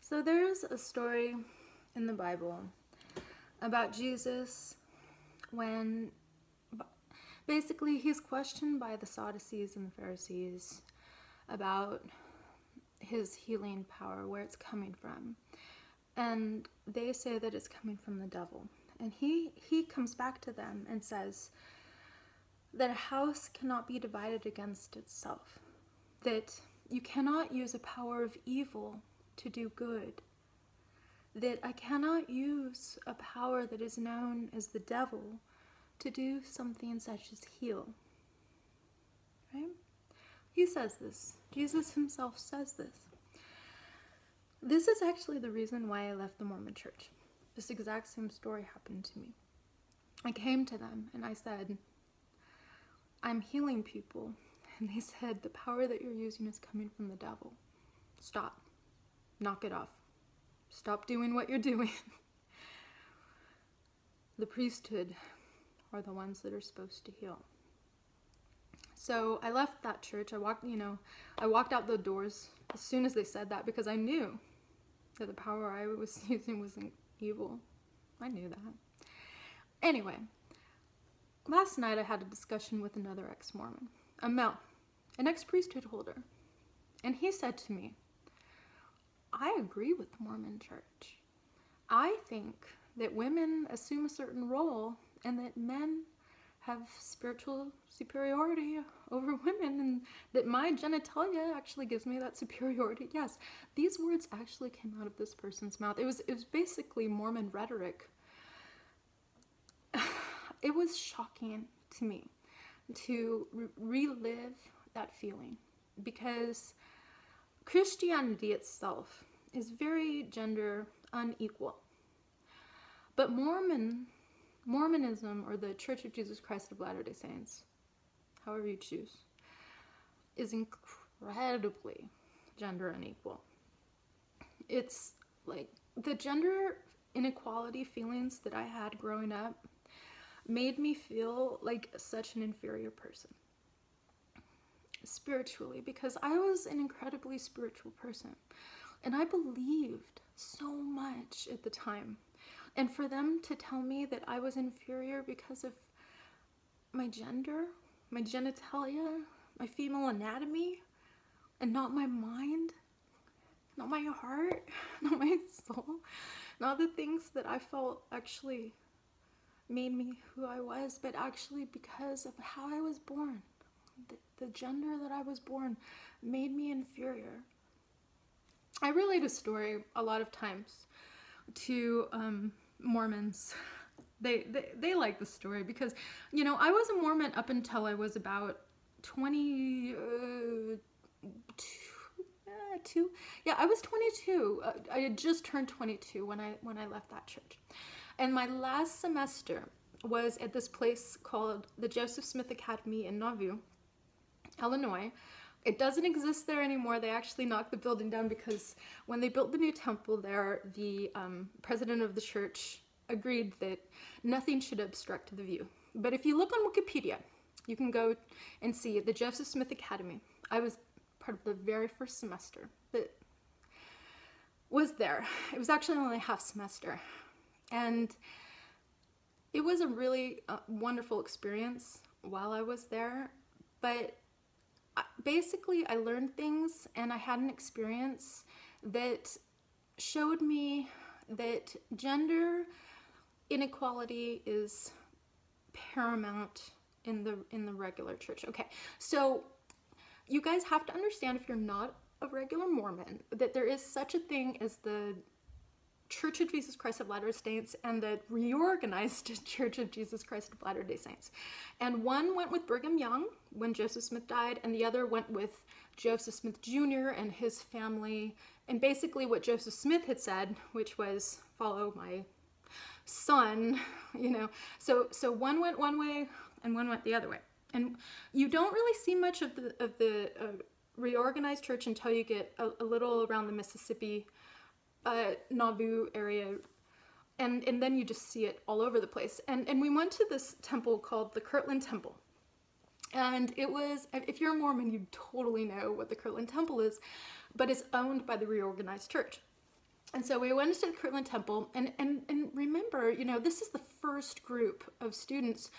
So there's a story in the Bible about Jesus when basically he's questioned by the Sadducees and the Pharisees about his healing power, where it's coming from. And they say that it's coming from the devil. And he comes back to them and says that a house cannot be divided against itself, that you cannot use a power of evil to do good, that I cannot use a power that is known as the devil to do something such as heal. Right? He says this. Jesus himself says this. This is actually the reason why I left the Mormon church. This exact same story happened to me. I came to them and I said, I'm healing people. And they said, the power that you're using is coming from the devil. Stop. Knock it off. Stop doing what you're doing. The priesthood are the ones that are supposed to heal. So I left that church. I walked out the doors as soon as they said that, because I knew that the power I was using wasn't evil. I knew that. Anyway, last night I had a discussion with another ex-Mormon, a male, an ex-priesthood holder. And he said to me, I agree with the Mormon church. I think that women assume a certain role and that men have spiritual superiority over women, and that my genitalia actually gives me that superiority. Yes, these words actually came out of this person's mouth. It was basically Mormon rhetoric. It was shocking to me to relive that feeling, because Christianity itself is very gender unequal. But Mormonism, or the Church of Jesus Christ of Latter-day Saints, however you choose, is incredibly gender unequal. It's like the gender inequality feelings that I had growing up made me feel like such an inferior person spiritually, because I was an incredibly spiritual person and I believed so much at the time. And for them to tell me that I was inferior because of my gender, my genitalia, my female anatomy, and not my mind, not my heart, not my soul, not the things that I felt actually made me who I was, but actually because of how I was born. The gender that I was born made me inferior. I relate a story a lot of times to Mormons. They like the story because, you know, I was a Mormon up until I was about 22. Yeah, I was 22. I had just turned 22 when I left that church. And my last semester was at this place called the Joseph Smith Academy in Nauvoo, Illinois. It doesn't exist there anymore. They actually knocked the building down because when they built the new temple there, the president of the church agreed that nothing should obstruct the view. But if you look on Wikipedia, you can go and see the Joseph Smith Academy. I was part of the very first semester that was there. It was actually only half semester. And it was a really wonderful experience while I was there. But basically, I learned things and I had an experience that showed me that gender inequality is paramount in the regular church. Okay, so you guys have to understand, if you're not a regular Mormon, that there is such a thing as the Church of Jesus Christ of Latter-day Saints and the reorganized Church of Jesus Christ of Latter-day Saints. And one went with Brigham Young when Joseph Smith died, and the other went with Joseph Smith Jr. and his family, and basically what Joseph Smith had said, which was, follow my son, you know. So one went one way and one went the other way. And you don't really see much of the reorganized church until you get a little around the Mississippi Nauvoo area, and then you just see it all over the place. And we went to this temple called the Kirtland Temple, and it was, if you're a Mormon, you totally know what the Kirtland Temple is, but it's owned by the reorganized church. And so we went into the Kirtland Temple, and remember, you know, this is the first group of students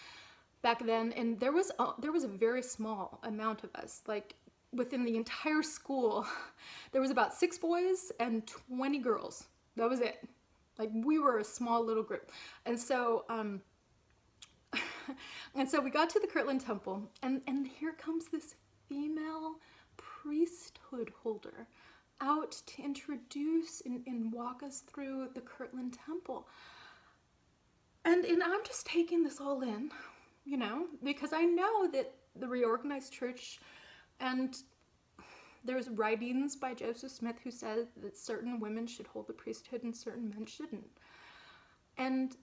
back then, and there was a very small amount of us. Like within the entire school, there was about 6 boys and 20 girls. That was it. Like we were a small little group. And so and so we got to the Kirtland Temple, and here comes this female priesthood holder out to introduce and walk us through the Kirtland Temple. And I'm just taking this all in, you know, because I know that the reorganized church, and there's writings by Joseph Smith who said that certain women should hold the priesthood and certain men shouldn't. And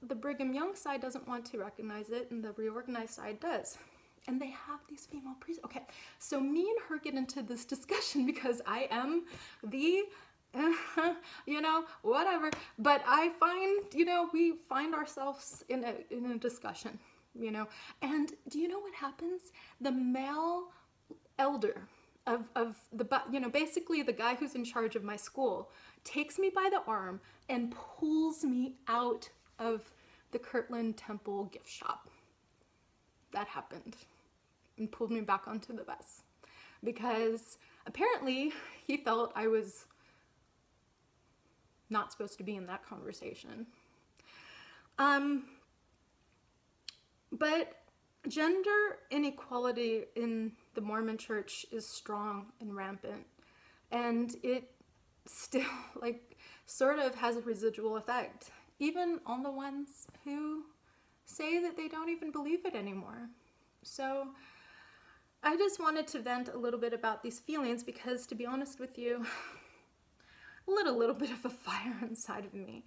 the Brigham Young side doesn't want to recognize it, and the reorganized side does. And they have these female priests. Okay, so me and her get into this discussion because I am the, you know, whatever. But I find, you know, we find ourselves in a discussion, you know. And do you know what happens? The male elder of the, you know, basically the guy who's in charge of my school takes me by the arm and pulls me out of the Kirtland Temple gift shop. That happened. And pulled me back onto the bus because apparently he felt I was not supposed to be in that conversation. But gender inequality in the Mormon church is strong and rampant, and it still like sort of has a residual effect, even on the ones who say that they don't even believe it anymore. So I just wanted to vent a little bit about these feelings because, to be honest with you, lit a little bit of a fire inside of me.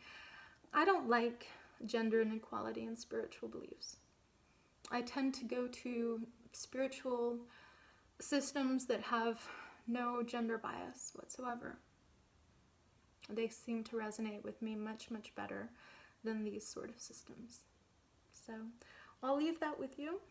I don't like gender inequality and spiritual beliefs. I tend to go to spiritual systems that have no gender bias whatsoever. They seem to resonate with me much, much better than these sort of systems. So I'll leave that with you.